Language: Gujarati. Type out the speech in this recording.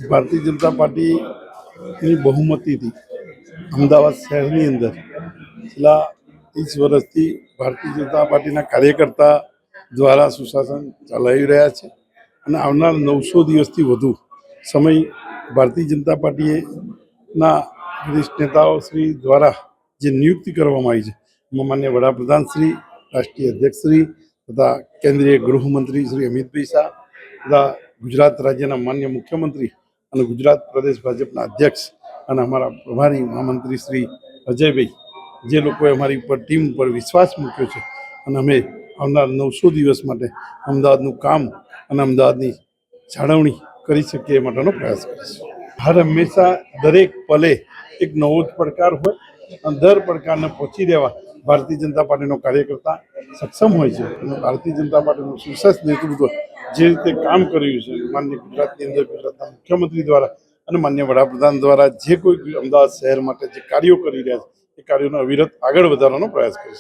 ભારતીય જનતા પાર્ટીની બહુમતીથી અમદાવાદ શહેરની અંદર છેલ્લા 30 વર્ષથી ભારતીય જનતા પાર્ટીના કાર્યકર્તા દ્વારા સુશાસન ચલાવી રહ્યા છે અને આવનાર 900 દિવસથી વધુ સમય ભારતીય જનતા પાર્ટીના વરિષ્ઠ નેતાઓ શ્રી દ્વારા જે નિયુક્તિ કરવામાં આવી છે એમાં માન્ય વડાપ્રધાન શ્રી, રાષ્ટ્રીય અધ્યક્ષ શ્રી તથા કેન્દ્રીય ગૃહમંત્રી શ્રી અમિતભાઈ શાહ તથા ગુજરાત રાજ્યના માન્ય મુખ્યમંત્રી અને ગુજરાત પ્રદેશ ભાજપના અધ્યક્ષ અને અમારા પ્રભારી મહામંત્રી શ્રી અજયભાઈ, જે લોકોએ અમારી ઉપર ટીમ ઉપર વિશ્વાસ મૂક્યો છે અને અમે આવનાર 900 દિવસ માટે અમદાવાદનું કામ અને અમદાવાદની જાળવણી કરી શકીએ એ માટેનો પ્રયાસ કરીશું. હર હંમેશા દરેક પલે એક નવો જ પડકાર હોય અને દર પડકારને પહોંચી દેવા ભારતીય જનતા પાર્ટીનો કાર્યકર્તા સક્ષમ હોય છે અને ભારતીય જનતા પાર્ટીનું સુશાસન નેતૃત્વ જે રીતે કામ કર્યું છે માન્ય ગુજરાતની અંદર ગુજરાતના મુખ્યમંત્રી દ્વારા અને માન્ય વડાપ્રધાન દ્વારા જે કોઈ અમદાવાદ શહેર માટે જે કાર્યો કરી રહ્યા છે એ કાર્યોનો અવિરત આગળ વધારવાનો પ્રયાસ કરીશું.